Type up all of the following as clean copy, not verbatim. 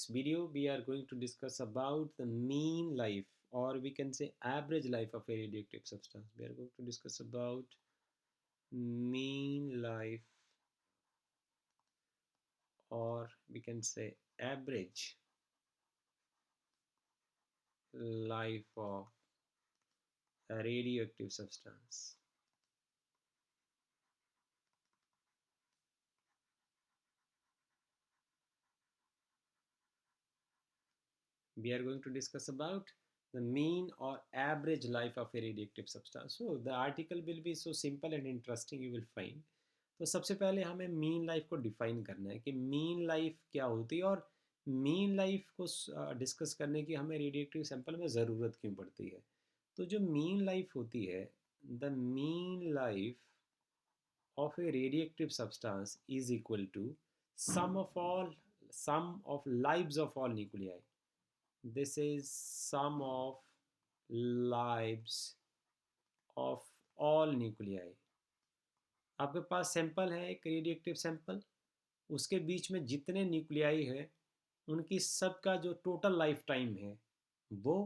this video we are going to discuss about the mean life, or we can say average life of a radioactive substance. We are going to discuss about mean life, or we can say average life of a radioactive substance. We are going to discuss about the mean or average life of a radioactive substance. So the article will be so simple and interesting, you will find. तो सबसे पहले हमें mean life को define करना है कि mean life क्या होती है, और मीन लाइफ को डिस्कस करने की हमें रेडिएटिव सैंपल में ज़रूरत क्यों पड़ती है. तो जो मीन लाइफ होती है, the mean life of a radiative substance is equal to sum of all sum of lives of all nuclei. This is sum of lives of all nuclei. आपके पास सैंपल है, एक रेडिएटिव सैंपल, उसके बीच में जितने nuclei है उनकी सबका जो टोटल लाइफ टाइम है वो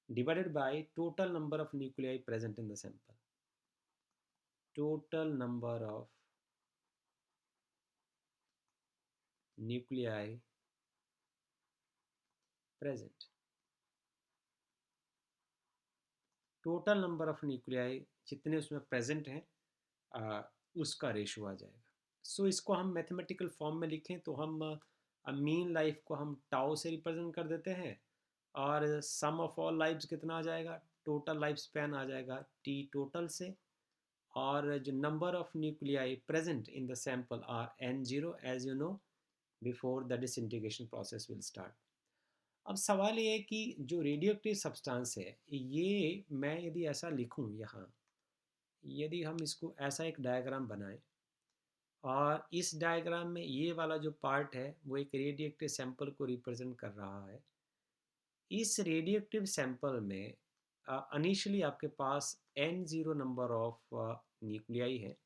divided by total number of nuclei present in the sample. Total number of nuclei present, total number of nuclei जितने उसमें प्रेजेंट हैं उसका रेशो आ जाएगा. सो इसको हम मैथमेटिकल फॉर्म में लिखें तो हम मीन लाइफ को हम टाउ से रिप्रेजेंट कर देते हैं, और सम ऑफ ऑल लाइव्स कितना आ जाएगा, टोटल लाइफ स्पैन आ जाएगा टी टोटल से, और जो number of nuclei present in the sample are n0 as you know before the disintegration process will start. अब सवाल ये है कि जो रेडियोएक्टिव सब्सटेंस है ये, मैं यदि ऐसा लिखूं यहाँ, यदि हम इसको ऐसा एक डायग्राम बनाएं, और इस डायग्राम में ये वाला जो पार्ट है वो एक रेडियोएक्टिव सैंपल को रिप्रेजेंट कर रहा है. इस रेडियोएक्टिव सैंपल में इनिशियली आपके पास n0 नंबर ऑफ न्यूक्लियाई है.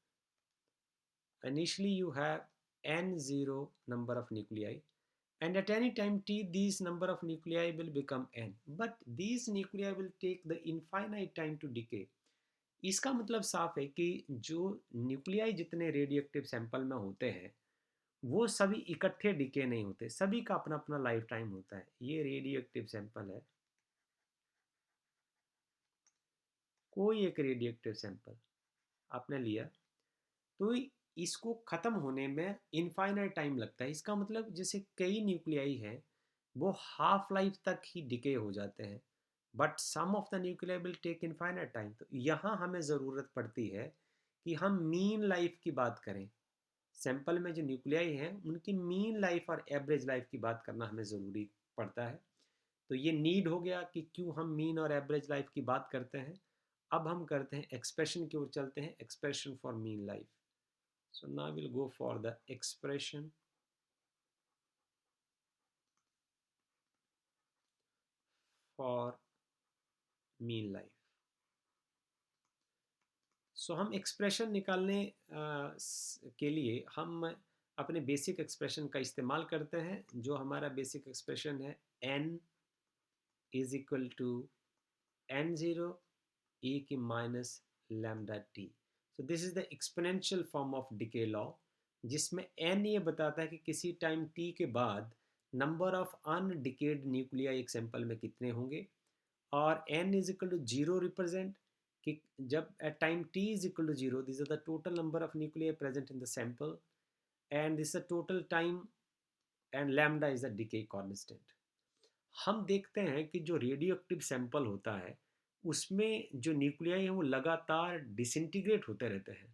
Initially you have n0 number of nuclei, and at any time t these number of nuclei will become n, but these nuclei will take the infinite time to decay. इसका मतलब साफ है कि जो nuclei जितने radioactive sample में होते हैं वो सभी इकट्ठे डिके नहीं होते, सभी का अपना अपना लाइफ टाइम होता है. ये रेडियोएक्टिव सैंपल है, कोई एक रेडियोएक्टिव सैंपल आपने लिया, तो इसको ख़त्म होने में इनफाइनाइट टाइम लगता है. इसका मतलब जैसे कई न्यूक्लियाई हैं वो हाफ लाइफ तक ही डिके हो जाते हैं, but some of the nuclei will take infinite time. तो यहाँ हमें ज़रूरत पड़ती है कि हम मीन लाइफ की बात करें. सैंपल में जो न्यूक्लियाई हैं उनकी मीन लाइफ और एवरेज लाइफ की बात करना हमें ज़रूरी पड़ता है. तो ये नीड हो गया कि क्यों हम मीन और एवरेज लाइफ की बात करते हैं. अब हम करते हैं एक्सप्रेशन की ओर चलते हैं, expression for mean life. So now we'll go for the expression for mean life. So हम एक्सप्रेशन निकालने के लिए हम अपने बेसिक एक्सप्रेशन का इस्तेमाल करते हैं. जो हमारा बेसिक एक्सप्रेशन है n is equal to n0 e की minus lambda t. So this is the exponential form of decay law, जिसमें n ये बताता है कि किसी टाइम t के बाद नंबर ऑफ अनडिकेड न्यूक्लिया एक सैंपल में कितने होंगे, और n is equal to zero represent कि जब at time t is equal to zero this is the total number of nuclei present in the sample, and this the total time, and lambda is the decay constant. हम देखते हैं कि जो radio active sample होता है उसमें जो nuclei हैं वो लगातार डिसइंटीग्रेट होते रहते हैं.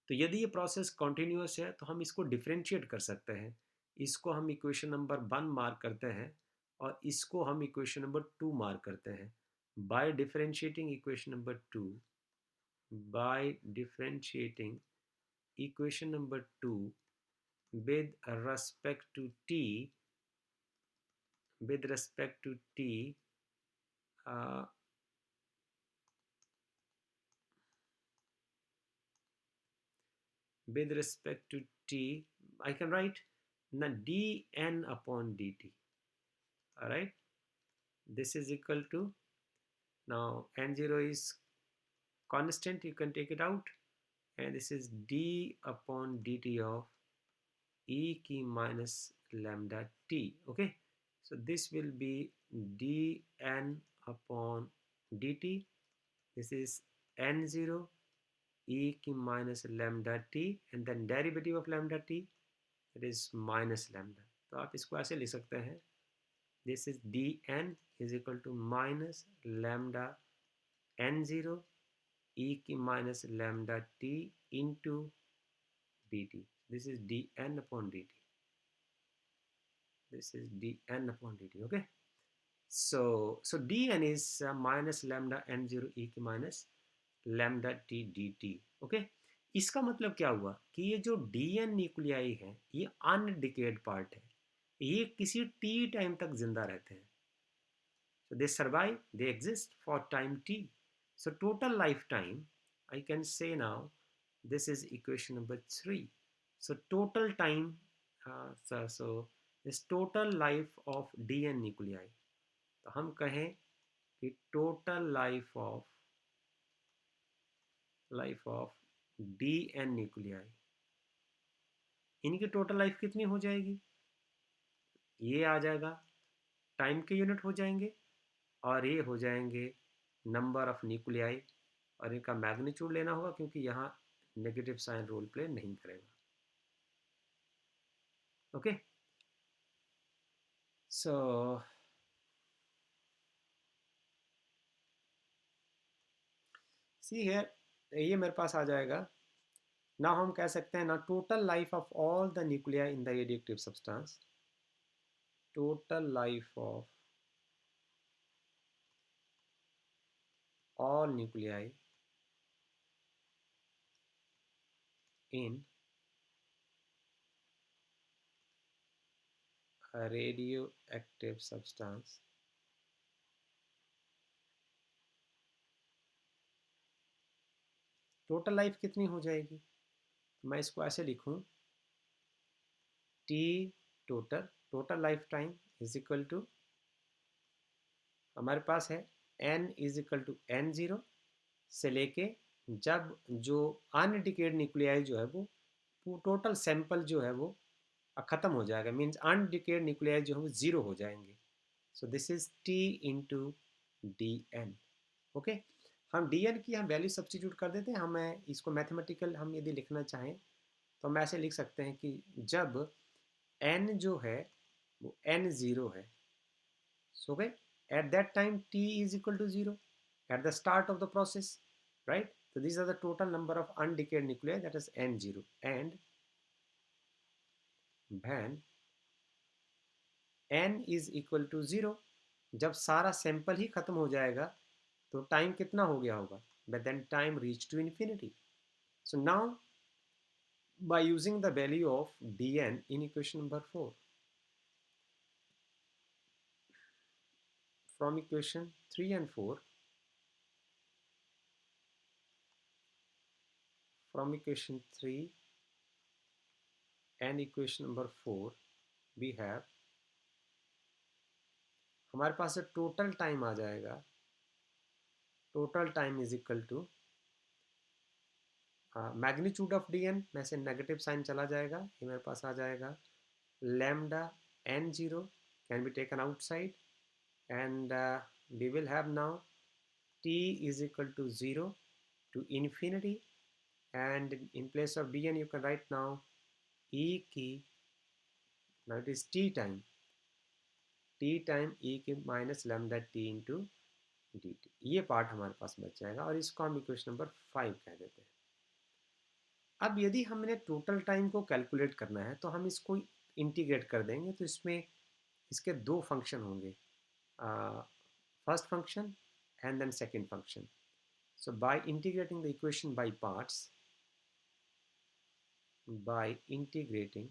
तो यदि ये प्रोसेस कॉन्टिन्यूस है तो हम इसको डिफ्रेंशिएट कर सकते हैं. इसको हम इक्वेशन नंबर 1 मार्क करते हैं, और इसको हम इक्वेशन नंबर 2 मार्क करते हैं. By differentiating equation number 2, by differentiating equation number 2 with respect to t, with respect to t, uh, with respect to t, I can write na dn upon dt. All right, this is equal to, now n0 is constant, you can take it out, and this is d upon dt of e की minus lambda t. Okay, so this will be dn upon dt. This is n0 e की minus lambda t, and then derivative of lambda t, that is minus lambda. तो आप इसको ऐसे लिख सकते हैं, this is dn is equal to minus lambda n0 e की minus lambda t into dt. This is dn upon dt. This is dn upon dt. Okay, so dn is minus lambda n0 e की minus lambda t dt. Okay, इसका मतलब क्या हुआ कि ये जो dn nuclei है ये अनडिकेड पार्ट है, ये किसी t टाइम तक जिंदा रहते हैं. So they survive, they exist for time t. So total lifetime, I can say now, this is equation number 3. So total time, so this total life of dn nuclei. तो हम कहें कि total life of dn nuclei, इनकी total life कितनी हो जाएगी, ये आ जाएगा, टाइम के यूनिट हो जाएंगे, और ये हो जाएंगे नंबर ऑफ न्यूक्लियाई, और इनका मैग्नीट्यूड लेना होगा क्योंकि यहाँ नेगेटिव साइन रोल प्ले नहीं करेगा. ओके, सो सी हियर, ये मेरे पास आ जाएगा. ना हम कह सकते हैं ना total life of all the nuclei in the radioactive substance, total life of all nuclei in a radioactive substance total life कितनी हो जाएगी. मैं इसको ऐसे लिखूं, t total life time is equal to, हमारे पास है n is equal to n0 से लेके जब जो अनडिकेड न्यूक्लियाई जो है वो टोटल सैंपल जो है वो ख़त्म हो जाएगा, मीन्स अनडिकेड न्यूक्लियाई जो है वो ज़ीरो हो जाएंगे. So this is t into d n. Okay, हम डी एन की हम वैल्यू सब्स्टिट्यूट कर देते हैं. हमें इसको मैथमेटिकल हम यदि लिखना चाहें तो हम ऐसे लिख सकते हैं कि जब n जो है वो n0 है, सो गए at that time t is equal to 0 at the start of the process, right? So these are the total number of undecayed nuclei, that is n0, and when n is equal to 0, जब सारा sample ही खत्म हो जाएगा तो time कितना हो गया होगा, but then time reached to infinity. So now by using the value of dn in equation number 4, from equation 3 and 4, from equation 3 and equation number 4 we have, हमारे पास टोटल टाइम आ जाएगा, total time is equal to magnitude of d n में से negative sign चला जाएगा, ये मेरे पास आ जाएगा lambda n0 can be taken outside, and we will have now t is equal to 0 to infinity, and in place of dn you can write now e की, now it is t time e की minus lambda t into D T. ये part हमारे पास बच जाएगा और इसको हम equation number 5 कह देते हैं. अब यदि हमने टोटल टाइम को कैलकुलेट करना है तो हम इसको इंटीग्रेट कर देंगे, तो इसमें इसके दो फंक्शन होंगे, first function and then second function. So by integrating the equation by parts, by integrating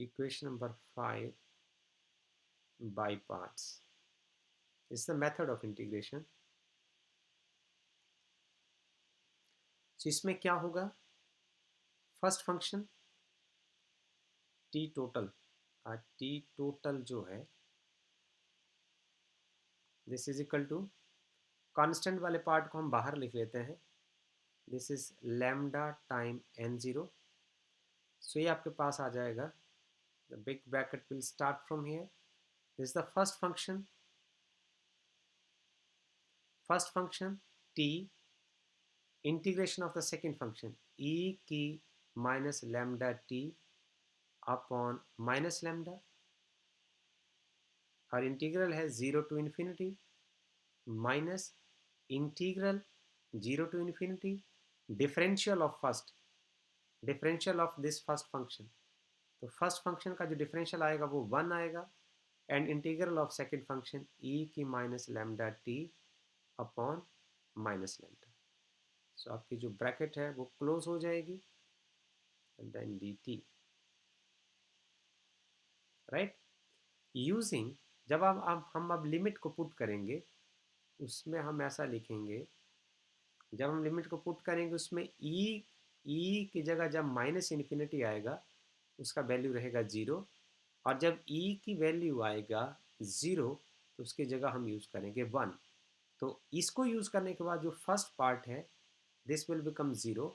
equation number 5 by parts, is the method of integration. So इसमें क्या होगा, first function T total, T total जो है this is equal to, constant वाले part को हम बाहर लिख लेते हैं, this is lambda time N zero. So ये आपके पास आ जाएगा, the big bracket will start from here, this is the first function t, integration of the second function e की minus lambda t upon minus lambda, और integral है 0 to infinity minus integral 0 to infinity differential of this first function. तो first function का जो differential आएगा वो 1 आएगा, and integral of second function e की minus lambda t upon minus lambda. So आपकी जो ब्रैकेट है वो क्लोज हो जाएगी, and then dt, right. Using, जब हम अब लिमिट को पुट करेंगे, उसमें हम ऐसा लिखेंगे, जब हम लिमिट को पुट करेंगे उसमें ई की जगह जब माइनस इन्फिनिटी आएगा उसका वैल्यू रहेगा 0, और जब ई की वैल्यू आएगा 0 तो उसकी जगह हम यूज़ करेंगे 1। तो इसको यूज़ करने के बाद जो फर्स्ट पार्ट है this will become 0,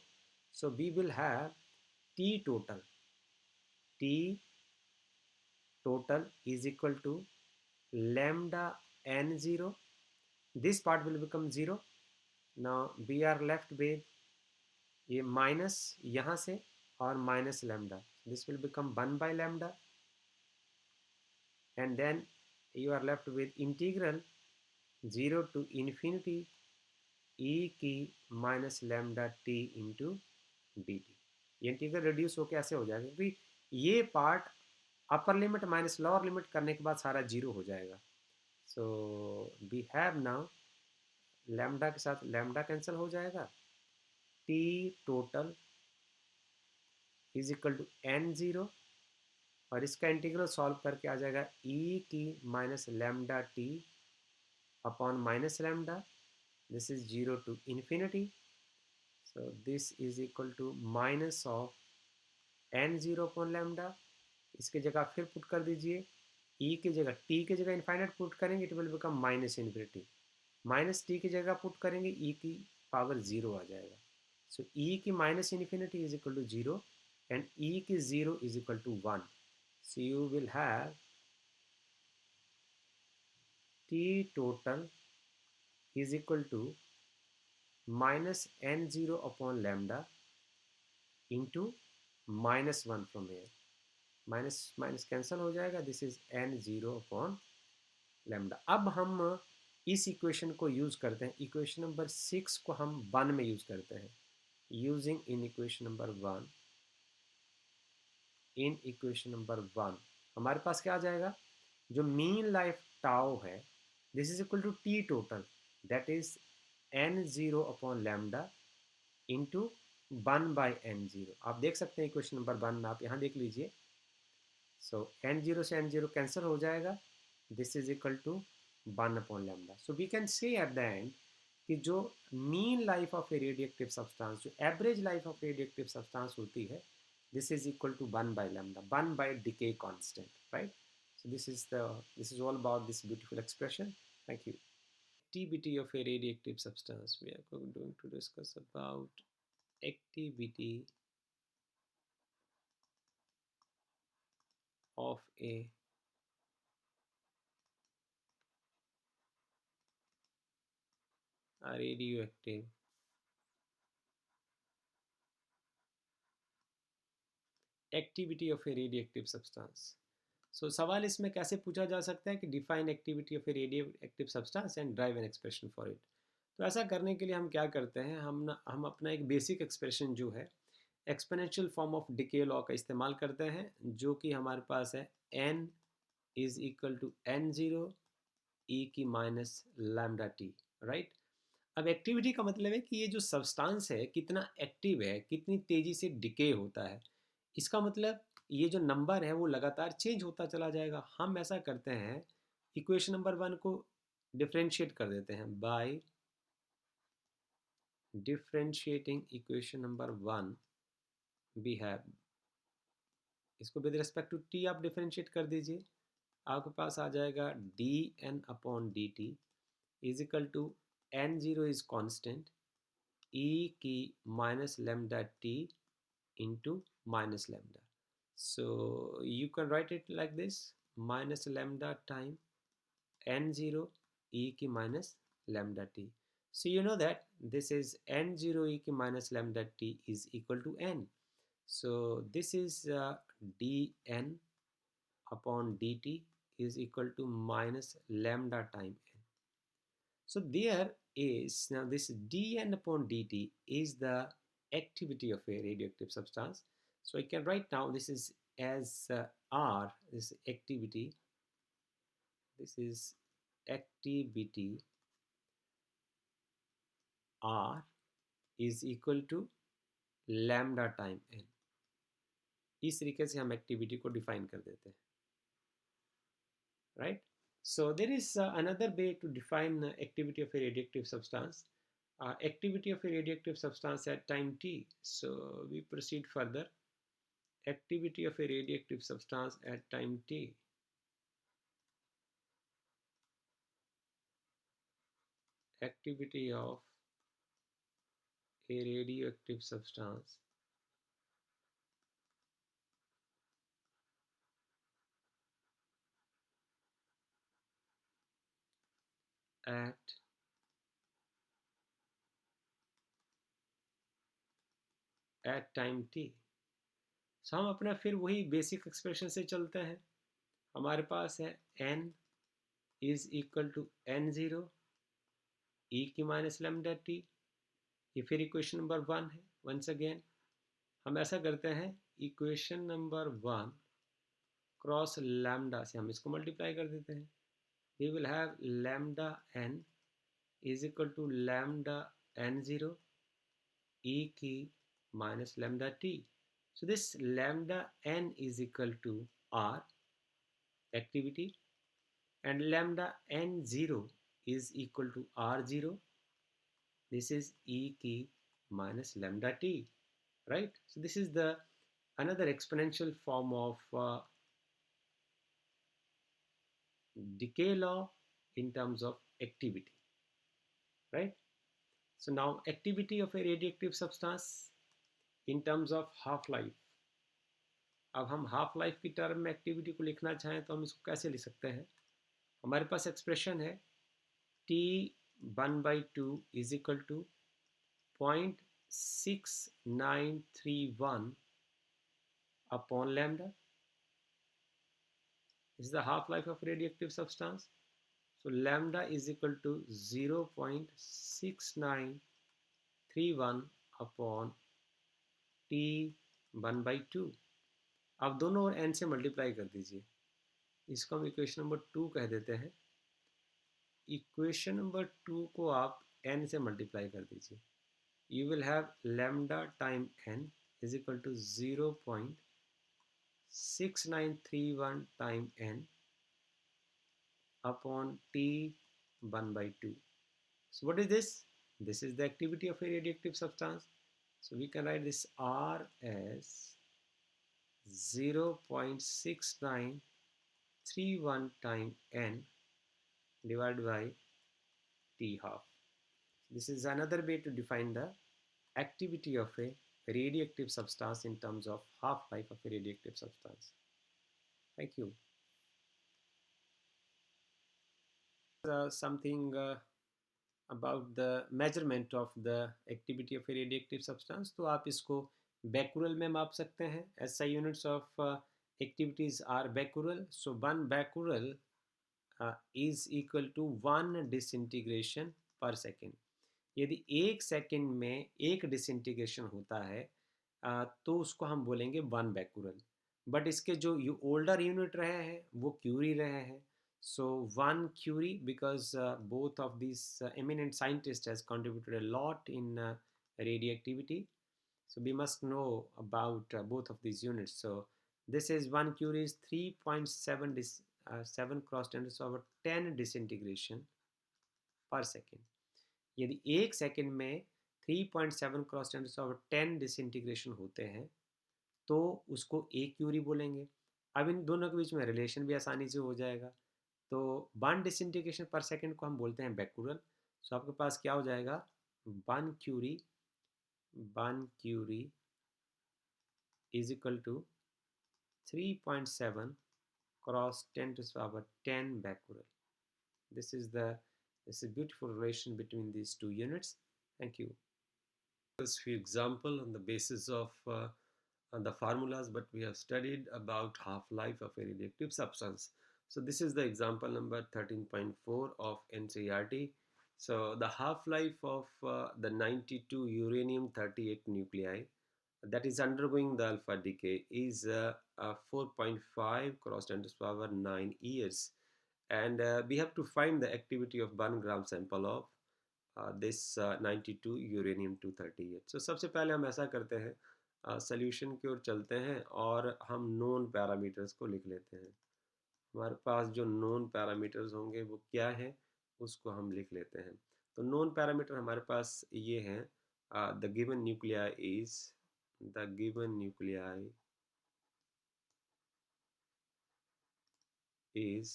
so we will have t total is equal to lambda n0, this part will become 0। now we are left with ये माइनस यहाँ से और minus lambda, this will become 1 by lambda, and then you are left with integral 0 to infinity e की minus lambda t into dt। ये integral reduce होकर ऐसे हो जाएगा, क्योंकि ये part upper limit minus lower limit करने के बाद सारा जीरो हो जाएगा। So we have now, lambda के साथ लैम्डा कैंसिल हो जाएगा, t total is equal to n0, और इसका इंटीग्रल सॉल्व करके आ जाएगा e की minus lambda t upon minus lambda, this is 0 to infinity, so this is equal to minus of n0 upon lambda. इसकी जगह फिर पुट कर दीजिए, e की जगह t की जगह इनफाइनाइट पुट करेंगे, it will become minus infinity, minus T की जगह पुट करेंगे e की पावर 0 आ जाएगा। सो e की minus infinity is equal to 0 and e की 0 is equal to 1। So you will have t total is equal to minus n0 upon lambda into minus 1 from here, minus minus cancel हो जाएगा, this is n0 upon lambda. अब हम इस equation को use करते हैं, equation number 6 को हम 1 में यूज करते हैं, using in equation number 1, in equation number 1 हमारे पास क्या आ जाएगा, जो मीन लाइफ टाउ है this is equal to t total, that is n0 upon lambda into 1 by n0। आप देख सकते हैं इक्वेशन नंबर 1 में, आप यहाँ देख लीजिए। सो n0 से n0 कैंसिल हो जाएगा, this is equal to 1 upon lambda. So we can say at the end कि जो mean life of a radioactive substance, जो average life of radioactive substance होती है, this is equal to 1 by lambda, 1 by decay constant, right? So this is all about this beautiful expression. Thank you. Activity of a radioactive substance. We are going to discuss about activity of a radioactive activity of a radioactive substance. So सवाल इसमें कैसे पूछा जा सकता है कि define activity of a radioactive substance and derive an expression for it. तो ऐसा करने के लिए हम क्या करते हैं, हम अपना एक बेसिक एक्सप्रेशन जो है exponential form of decay law का इस्तेमाल करते हैं, जो कि हमारे पास है n is equal to n0 e की माइनस लैम्डा टी, राइट। अब एक्टिविटी का मतलब है कि ये जो सब्सटेंस है कितना एक्टिव है, कितनी तेज़ी से डिके होता है। इसका मतलब ये जो नंबर है वो लगातार चेंज होता चला जाएगा। हम ऐसा करते हैं, इक्वेशन नंबर 1 को डिफरेंशिएट कर देते हैं by differentiating equation number 1, we have इसको विद रिस्पेक्ट टू टी आप डिफ्रेंशिएट कर दीजिए, आपके पास आ जाएगा d n upon d t is equal to n zero is constant e की minus lambda t into minus lambda. So you can write it like this, minus lambda time n0 e की minus lambda t. So you know that this is n0 e की minus lambda t is equal to n. So this is dn upon dt is equal to minus lambda time n. So there is, now this dn upon dt is the activity of a radioactive substance. So I can write now this is as r, this activity, this is activity r is equal to lambda time n. इस तरीके से हम activity को define कर देते हैं, right? So there is another way to define activity of a radioactive substance. Activity of a radioactive substance at time t. So we proceed further. Activity of a radioactive substance at time t. Activity of a radioactive substance at time t. सो हम अपना फिर वही basic expression से चलते हैं. हमारे पास है n is equal to n0 e की माइनस लेमडा टी. ये फिर इक्वेशन नंबर 1 है. वंस अगेन हम ऐसा करते हैं, इक्वेशन नंबर 1 क्रॉस लैम्डा से हम इसको मल्टीप्लाई कर देते हैं. We will have lambda n is equal to lambda n0 e की minus lambda t. So this lambda n is equal to r activity and lambda n0 is equal to r0. This is e ki minus lambda t, right? So this is the another exponential form of decay law in terms of activity, right? So now activity of a radioactive substance in terms of half life. अब हम half life की term में activity को लिखना चाहें तो हम इसको कैसे लिख सकते हैं. हमारे पास एक्सप्रेशन है t 1/2 is equal to 0.6931 upon lambda. This is the half life of radioactive substance. So lambda is equal to 0.6931 upon t 1/2. आप दोनों ओर n से मल्टीप्लाई कर दीजिए. इसको हम इक्वेशन नंबर 2 कह देते हैं. इक्वेशन नंबर 2 को आप n से मल्टीप्लाई कर दीजिए. You will have lambda time n is equal to 0.6931 time n upon t 1/2. So what is this? This is the activity of a radioactive substance. So we can write this R as 0.6931 time n divided by t half. This is another way to define the activity of a radioactive substance in terms of half-life of a radioactive substance. Thank you. Something about the measurement of the activity of a radioactive substance. तो आप इसको becquerel में माप सकते हैं. SI units of activities are becquerel. So 1 becquerel is equal to 1 disintegration per second. यदि 1 second में 1 disintegration होता है तो उसको हम बोलेंगे 1 becquerel. बट इसके जो ओल्डर यूनिट रहे हैं वो क्यूरी रहे हैं. So 1 Curie, because both of these eminent scientists has contributed a lot in radioactivity. So we must know about both of these units. So this is 1 Curie is 3.7 7 cross 10 disintegration per second. यदि 1 second में 3.7 cross 10 disintegration होते हैं तो उसको ए Curie बोलेंगे। अब इन दोनों के बीच में रिलेशन भी आसानी से हो जाएगा। तो 1 डिसइंटीग्रेशन पर सेकंड को हम बोलते हैं बेक्यूरल। सो आपके पास क्या हो जाएगा, 1 curie 1 curie is equal to 3.7 cross 10 to the power 10 becquerel. This is a beautiful relation between these two units. Thank you. Just few example on the basis of the formulas, but we have studied about half-life of a radioactive substance. So this is the example number 13.4 of NCERT. So the half-life of the 92 uranium-38 nuclei that is undergoing the alpha decay is 4.5 cross 10 to the power 9 years, and we have to find the activity of 1 gram sample of this 92 uranium 238. So सबसे पहले हम ऐसा करते हैं, solution की ओर चलते हैं और हम नोन पैरामीटर्स को लिख लेते हैं। हमारे पास जो नोन पैरामीटर्स होंगे वो क्या है, उसको हम लिख लेते हैं। तो नोन पैरामीटर हमारे पास ये हैं, the given nuclei is the given nuclei is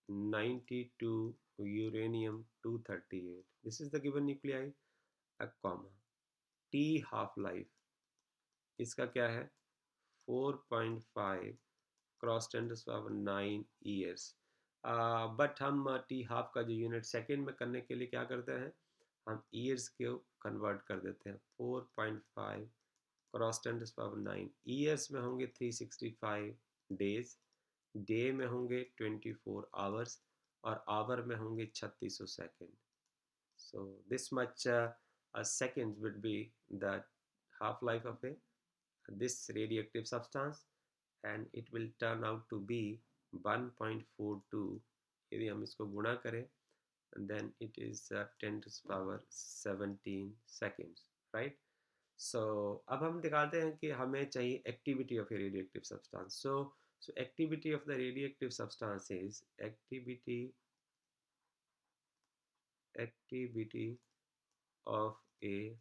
92 uranium 238. This is the given nuclei, a comma, t half life इसका क्या है, 4.5 cross 10 to power 9 years. But हम टी हाफ का जो यूनिट सेकेंड में करने के लिए क्या करते हैं, हम ईयर्स को कन्वर्ट कर देते हैं। 4.5 क्रॉस 10 टू पावर 9 ईयर्स में होंगे 365 डेज, डे में होंगे 24 आवर्स और आवर में होंगे 3600 second. So this much seconds would be the half life of this radioactive substance, and it will turn out to be 1.42 यदि हम इसको गुणा करें, and then it is 10 to the power 17 seconds, right? So अब हम दिखाते हैं कि हमें चाहिए activity of a radioactive substance. So activity of the radioactive substance is activity of a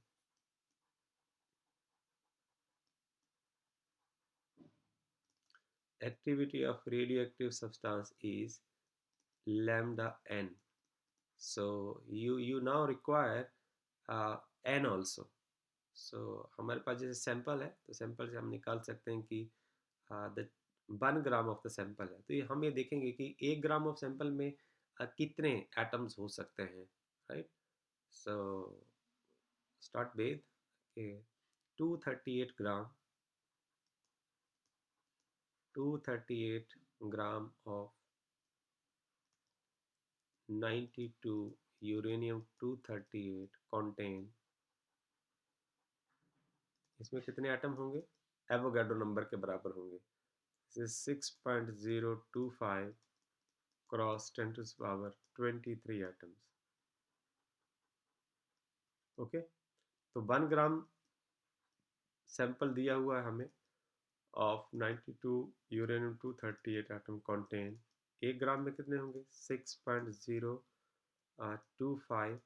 activity of radioactive substance is lambda n. So you now require n also. So हमारे पास जैसे sample है तो सैंपल से हम निकाल सकते हैं कि the 1 gram of the sample है, तो ये हम ये देखेंगे कि 1 ग्राम ऑफ सैंपल में कितने एटम्स हो सकते हैं, right? So start with 238 gram 238 gram of 92 uranium 238 contain, इसमें कितने एटम होंगे, एवोगाड्रो नंबर के बराबर होंगे। 6.025 cross 10 to the power 23 atoms. Okay, तो 1 ग्राम सैंपल दिया हुआ है हमें of 92 uranium 238 atom contain, 1 gram में कितने होंगे, 6.025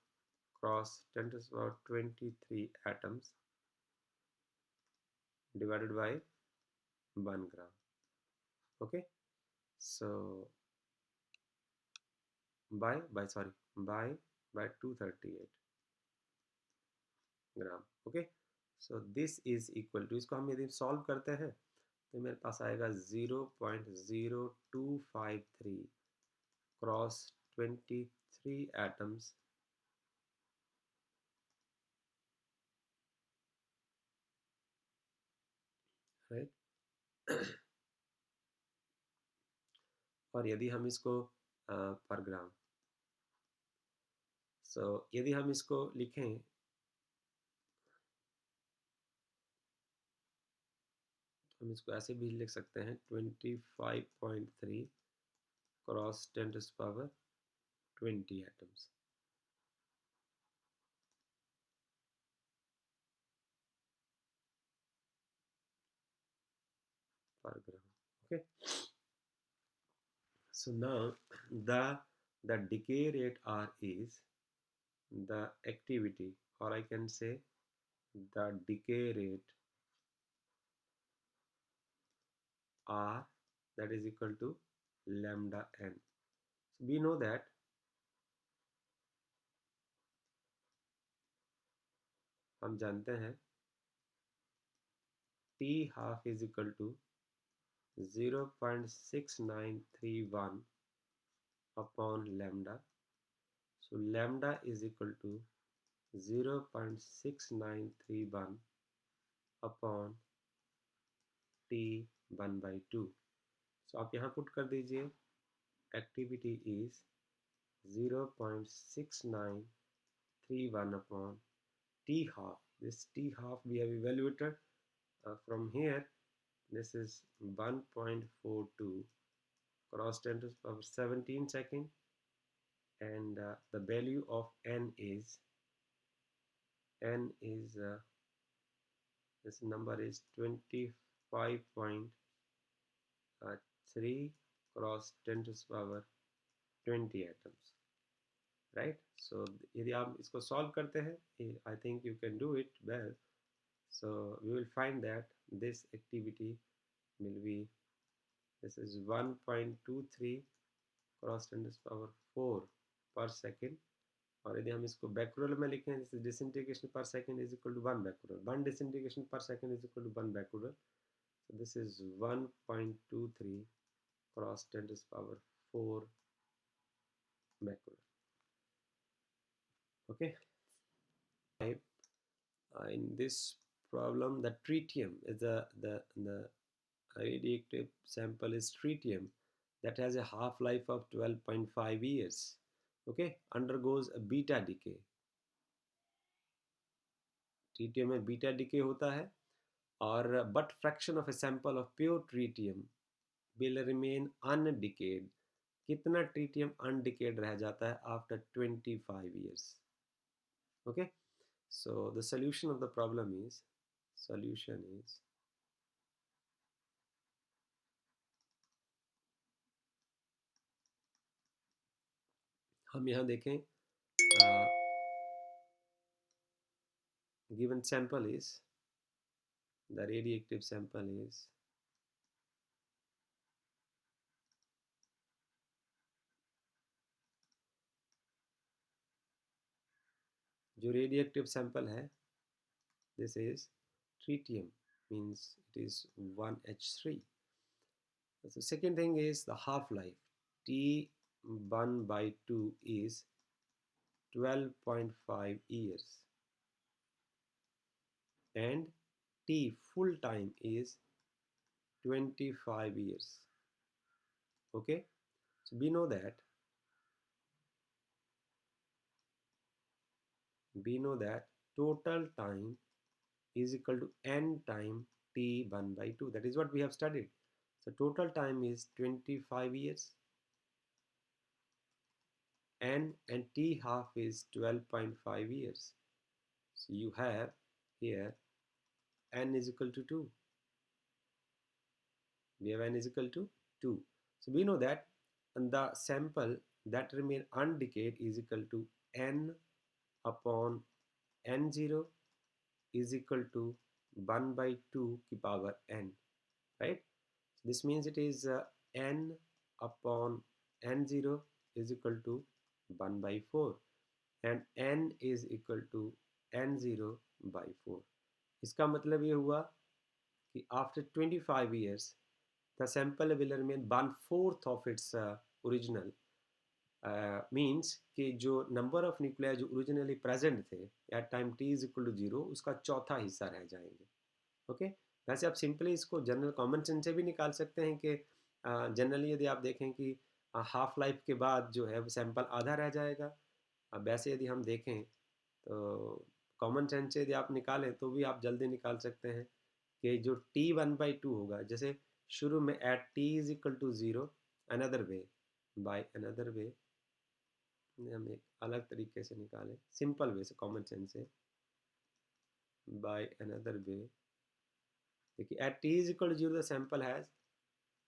cross 10 to the power 23 atoms divided by 1 gram. Okay, so by 238 gram. Okay, so this is equal to, इसको हम यदि सॉल्व करते हैं तो मेरे पास आएगा 0.0253 क्रॉस 23 एटम्स राइट। और यदि हम इसको पर ग्राम, सो यदि हम इसको लिखें हम इसको ऐसे भी लिख सकते हैं 25.3 cross 10 to the power 20 atoms per gram. Okay, so now the decay rate R is the activity, or I can say the decay rate r, that is equal to lambda n. So we know that हम जानते हैं t half is equal to 0.6931 upon lambda. So lambda is equal to 0.6931 upon t 1/2. So आप यहाँ put कर दीजिए, activity is 0.6931 upon t half. This t half we have evaluated from here. This is 1.42 cross 10 to the power 17 second, and the value of n is this number is 25.3 cross 10 to the power 20 atoms, right? So यदि आप इसको solve करते हैं, I think you can do it well. So we will find that this activity will be, this is 1.23 cross 10 to the power 4 per second. और यदि हम इसको Becquerel में लिखें, जैसे disintegration per second is equal to 1 becquerel, 1 disintegration per second is equal to 1 becquerel. So this is 1.23 cross 10 to the power 4 becquerel. Okay. In this problem, the tritium is the radioactive sample is tritium that has a half-life of 12.5 years. Okay, undergoes a beta decay. Tritium में beta decay होता है, और but fraction of a sample of pure tritium will remain undecayed. कितना tritium अनडिकेड रह जाता है after 25 years. Okay, so the solution of the problem is, हम यहाँ देखें, given sample is, the radioactive sample is जो रेडियोएक्टिव सैंपल है, this is tritium, means it is 1H3. The second thing is the half-life. T1/2 is 12.5 years, and T full time is 25 years. Okay, so we know that total time is equal to n time t 1/2. That is what we have studied. So total time is 25 years, n and t half is 12.5 years. So you have here n is equal to 2. We have n is equal to 2. So we know that the sample that remain undecayed is equal to n upon n0 is equal to 1/2 की power n, right? So this means it is n upon n0 is equal to 1/4, and n is equal to n0/4. इसका मतलब ये हुआ कि after 25 years the sample will remain 1/4 of its original. Means कि जो number of nuclei जो originally present थे at time t is equal to 0, उसका चौथा हिस्सा रह जाएंगे. ओके, वैसे आप सिंपली इसको जनरल कॉमन सेंस से भी निकाल सकते हैं कि जनरली यदि आप देखें कि हाफ लाइफ के बाद जो है वो सैंपल आधा रह जाएगा. अब वैसे यदि हम देखें तो कॉमन सेंस से यदि आप निकालें तो भी आप जल्दी निकाल सकते हैं कि जो t1/2 होगा, जैसे शुरू में at t is equal to 0, another way, by another way हम एक अलग तरीके से निकालें, सिंपल वे से, कॉमन सेंस से, बाय अनदर वे. देखिए at t is equal to 0 the sample has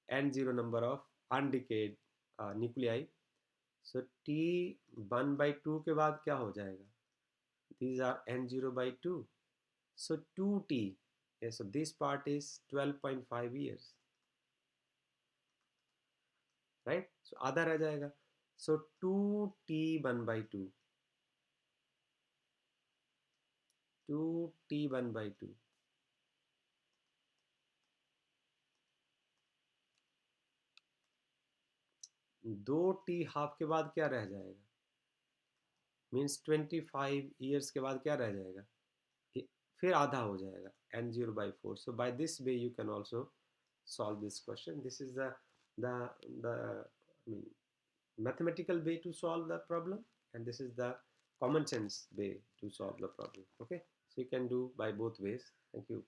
n0 number of undecayed nuclei. So t 1/2 के बाद क्या हो जाएगा, these are n0/2, so 2t, so this part is 12.5 years. Right, सो आधा रह जाएगा, सो 2t 1/2, 2t 1/2, 2t ½ के बाद क्या रह जाएगा, मीन्स 25 ईयर्स के बाद क्या रह जाएगा, फिर आधा हो जाएगा n0/4. So by this way you can also solve this question. This is the I mean, mathematical way to solve the problem, and this is the common sense way to solve the problem. Okay, so you can do by both ways. Thank you.